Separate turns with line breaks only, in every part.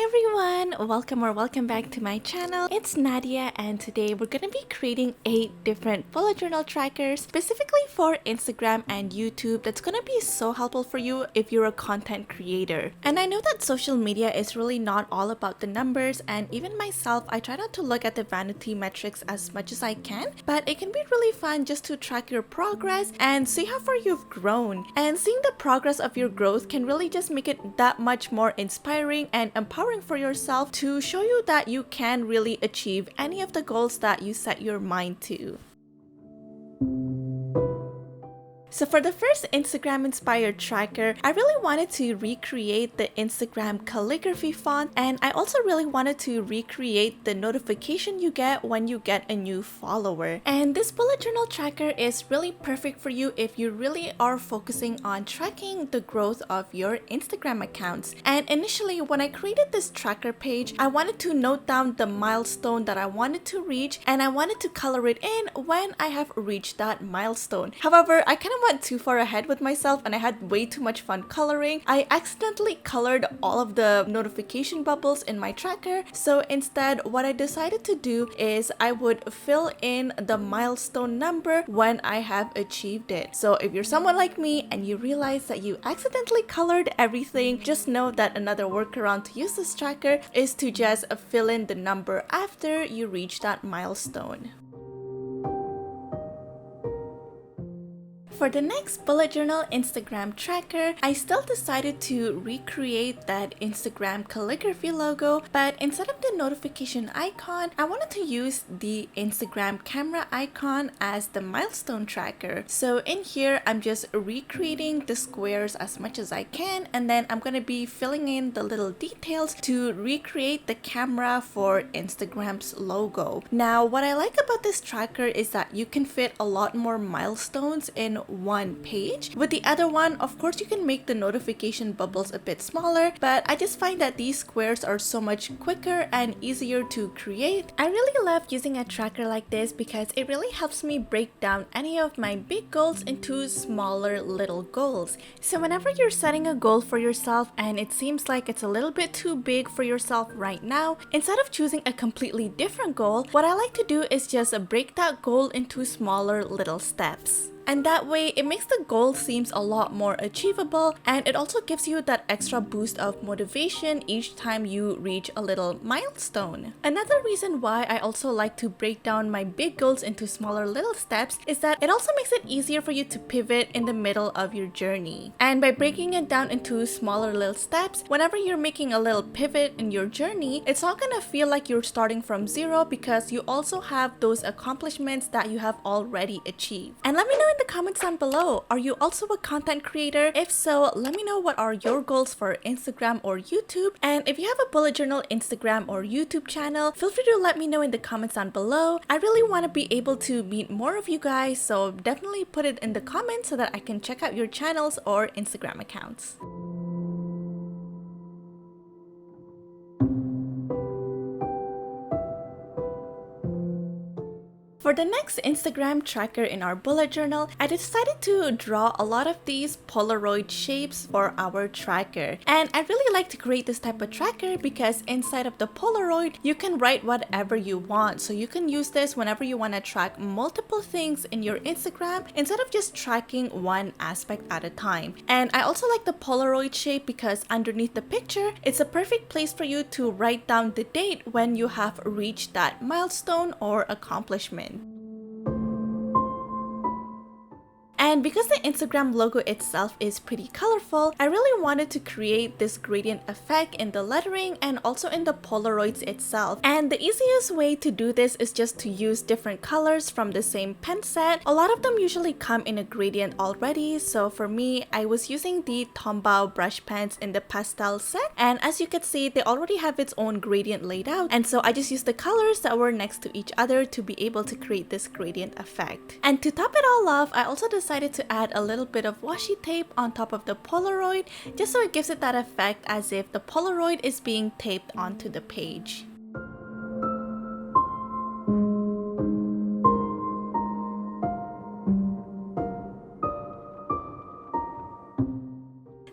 everyone! Welcome back to my channel. It's Nadia and today we're gonna be creating 8 different bullet journal trackers specifically for Instagram and YouTube that's gonna be so helpful for you if you're a content creator. And I know that social media is really not all about the numbers, and even myself, I try not to look at the vanity metrics as much as I can, but it can be really fun just to track your progress and see how far you've grown. And seeing the progress of your growth can really just make it that much more inspiring and empowering for yourself to show you that you can really achieve any of the goals that you set your mind to. So for the first Instagram inspired tracker, I really wanted to recreate the Instagram calligraphy font, and I also really wanted to recreate the notification you get when you get a new follower. And this bullet journal tracker is really perfect for you if you really are focusing on tracking the growth of your Instagram accounts. And initially when I created this tracker page, I wanted to note down the milestone that I wanted to reach, and I wanted to color it in when I have reached that milestone. However, I kind of went too far ahead with myself and I had way too much fun coloring. I accidentally colored all of the notification bubbles in my tracker, so instead what I decided to do is I would fill in the milestone number when I have achieved it. So if you're someone like me and you realize that you accidentally colored everything, just know that another workaround to use this tracker is to just fill in the number after you reach that milestone. For the next bullet journal Instagram tracker, I still decided to recreate that Instagram calligraphy logo, but instead of the notification icon, I wanted to use the Instagram camera icon as the milestone tracker. So in here, I'm just recreating the squares as much as I can, and then I'm gonna be filling in the little details to recreate the camera for Instagram's logo. Now, what I like about this tracker is that you can fit a lot more milestones in one page. With the other one, of course, you can make the notification bubbles a bit smaller, but I just find that these squares are so much quicker and easier to create. I really love using a tracker like this because it really helps me break down any of my big goals into smaller little goals. So whenever you're setting a goal for yourself and it seems like it's a little bit too big for yourself right now, instead of choosing a completely different goal, what I like to do is just break that goal into smaller little steps. And that way, it makes the goal seems a lot more achievable, and it also gives you that extra boost of motivation each time you reach a little milestone. Another reason why I also like to break down my big goals into smaller little steps is that it also makes it easier for you to pivot in the middle of your journey. And by breaking it down into smaller little steps, whenever you're making a little pivot in your journey, it's not gonna feel like you're starting from zero because you also have those accomplishments that you have already achieved. And let me know in the comments down below, are you also a content creator? If so, let me know what are your goals for Instagram or YouTube. And if you have a bullet journal Instagram or YouTube channel, feel free to let me know in the comments down below. I really want to be able to meet more of you guys, so definitely put it in the comments so that I can check out your channels or Instagram accounts. For the next Instagram tracker in our bullet journal, I decided to draw a lot of these Polaroid shapes for our tracker. And I really like to create this type of tracker because inside of the Polaroid, you can write whatever you want. So you can use this whenever you want to track multiple things in your Instagram instead of just tracking one aspect at a time. And I also like the Polaroid shape because underneath the picture, it's a perfect place for you to write down the date when you have reached that milestone or accomplishment. And because the Instagram logo itself is pretty colorful, I really wanted to create this gradient effect in the lettering and also in the Polaroids itself. And the easiest way to do this is just to use different colors from the same pen set. A lot of them usually come in a gradient already, so for me, I was using the Tombow brush pens in the pastel set. And as you can see, they already have its own gradient laid out. And so I just used the colors that were next to each other to be able to create this gradient effect. And to top it all off, I also decided to add a little bit of washi tape on top of the Polaroid just so it gives it that effect as if the Polaroid is being taped onto the page.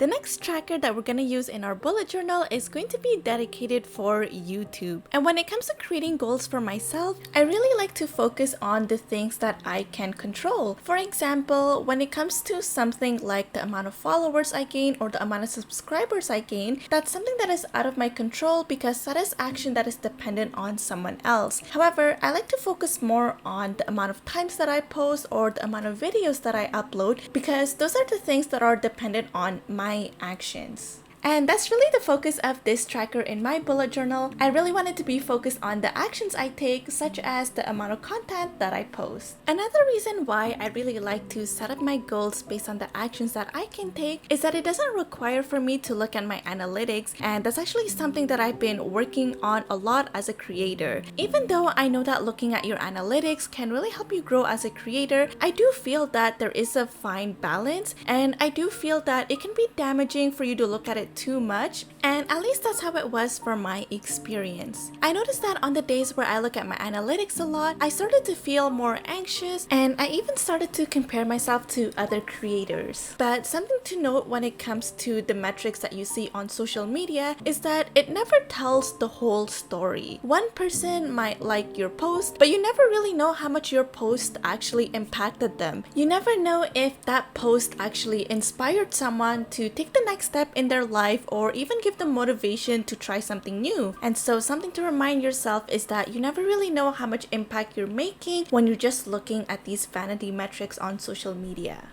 The next tracker that we're gonna use in our bullet journal is going to be dedicated for YouTube. And when it comes to creating goals for myself, I really like to focus on the things that I can control. For example, when it comes to something like the amount of followers I gain or the amount of subscribers I gain, that's something that is out of my control because that is action that is dependent on someone else. However, I like to focus more on the amount of times that I post or the amount of videos that I upload because those are the things that are dependent on my actions. And that's really the focus of this tracker in my bullet journal. I really wanted to be focused on the actions I take, such as the amount of content that I post. Another reason why I really like to set up my goals based on the actions that I can take is that it doesn't require for me to look at my analytics, and that's actually something that I've been working on a lot as a creator. Even though I know that looking at your analytics can really help you grow as a creator, I do feel that there is a fine balance, and I do feel that it can be damaging for you to look at it too much, and at least that's how it was for my experience. I noticed that on the days where I look at my analytics a lot, I started to feel more anxious, and I even started to compare myself to other creators. But something to note when it comes to the metrics that you see on social media is that it never tells the whole story. One person might like your post, but you never really know how much your post actually impacted them. You never know if that post actually inspired someone to take the next step in their life or even give them motivation to try something new. And so something to remind yourself is that you never really know how much impact you're making when you're just looking at these vanity metrics on social media.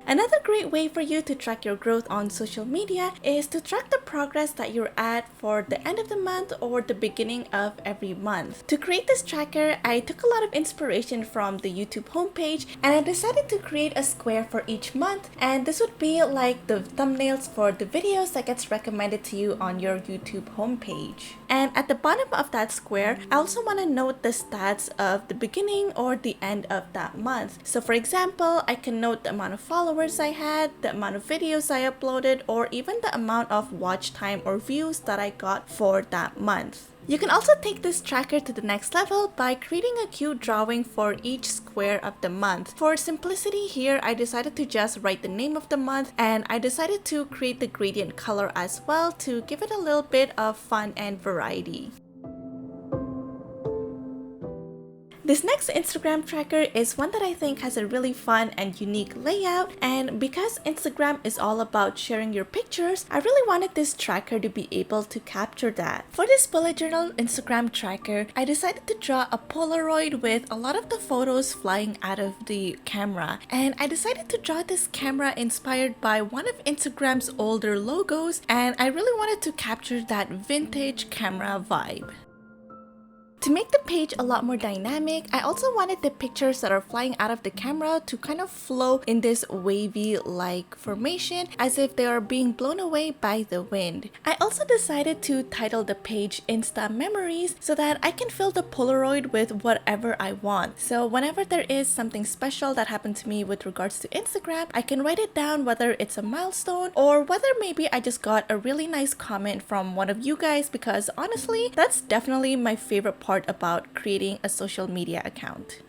Another great way for you to track your growth on social media is to track the progress that you're at for the end of the month or the beginning of every month. To create this tracker, I took a lot of inspiration from the YouTube homepage, and I decided to create a square for each month, and this would be like the thumbnails for the videos that gets recommended to you on your YouTube homepage. And at the bottom of that square, I also want to note the stats of the beginning or the end of that month. So for example, I can note the amount of followers I had, the amount of videos I uploaded, or even the amount of watch time or views that I got for that month. You can also take this tracker to the next level by creating a cute drawing for each square of the month. For simplicity here, I decided to just write the name of the month, and I decided to create the gradient color as well to give it a little bit of fun and variety. This next Instagram tracker is one that I think has a really fun and unique layout, and because Instagram is all about sharing your pictures, I really wanted this tracker to be able to capture that. For this bullet journal Instagram tracker, I decided to draw a Polaroid with a lot of the photos flying out of the camera, and I decided to draw this camera inspired by one of Instagram's older logos, and I really wanted to capture that vintage camera vibe. To make the page a lot more dynamic, I also wanted the pictures that are flying out of the camera to kind of flow in this wavy-like formation as if they are being blown away by the wind. I also decided to title the page Insta Memories so that I can fill the Polaroid with whatever I want. So whenever there is something special that happened to me with regards to Instagram, I can write it down, whether it's a milestone or whether maybe I just got a really nice comment from one of you guys, because honestly, that's definitely my favorite part about creating a social media account.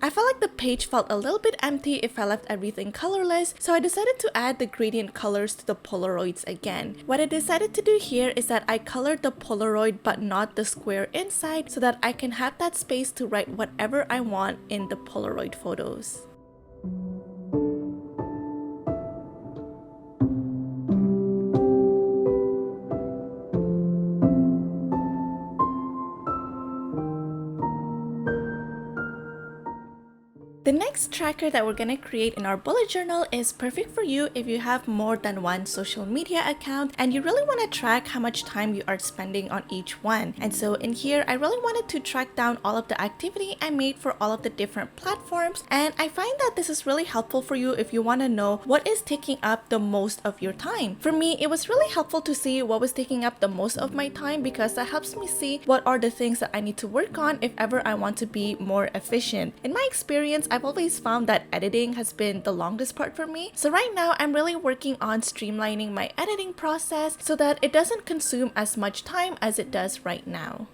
I felt like the page felt a little bit empty if I left everything colorless, so I decided to add the gradient colors to the Polaroids again. What I decided to do here is that I colored the Polaroid but not the square inside so that I can have that space to write whatever I want in the Polaroid photos. The next tracker that we're gonna create in our bullet journal is perfect for you if you have more than one social media account and you really want to track how much time you are spending on each one. And so in here, I really wanted to track down all of the activity I made for all of the different platforms, and I find that this is really helpful for you if you want to know what is taking up the most of your time. For me, it was really helpful to see what was taking up the most of my time because that helps me see what are the things that I need to work on if ever I want to be more efficient. In my experience, I've always found that editing has been the longest part for me. So right now, I'm really working on streamlining my editing process so that it doesn't consume as much time as it does right now.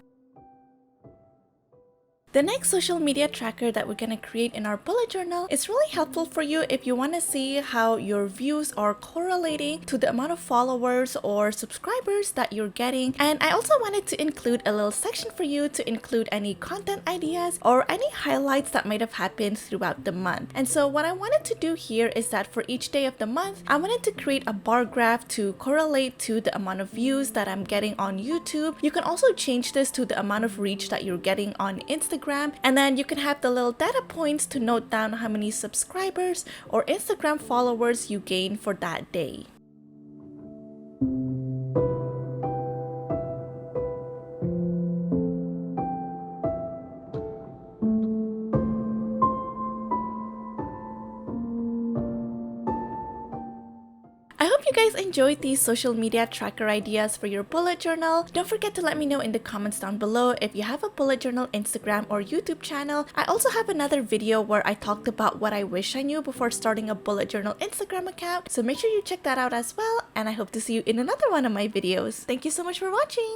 The next social media tracker that we're gonna create in our bullet journal is really helpful for you if you want to see how your views are correlating to the amount of followers or subscribers that you're getting. And I also wanted to include a little section for you to include any content ideas or any highlights that might have happened throughout the month. And so what I wanted to do here is that for each day of the month, I wanted to create a bar graph to correlate to the amount of views that I'm getting on YouTube. You can also change this to the amount of reach that you're getting on Instagram. And then you can have the little data points to note down how many subscribers or Instagram followers you gain for that day. I hope you guys enjoyed these social media tracker ideas for your bullet journal. Don't forget to let me know in the comments down below if you have a bullet journal Instagram or YouTube channel. I also have another video where I talked about what I wish I knew before starting a bullet journal Instagram account, so make sure you check that out as well, and I hope to see you in another one of my videos. Thank you so much for watching!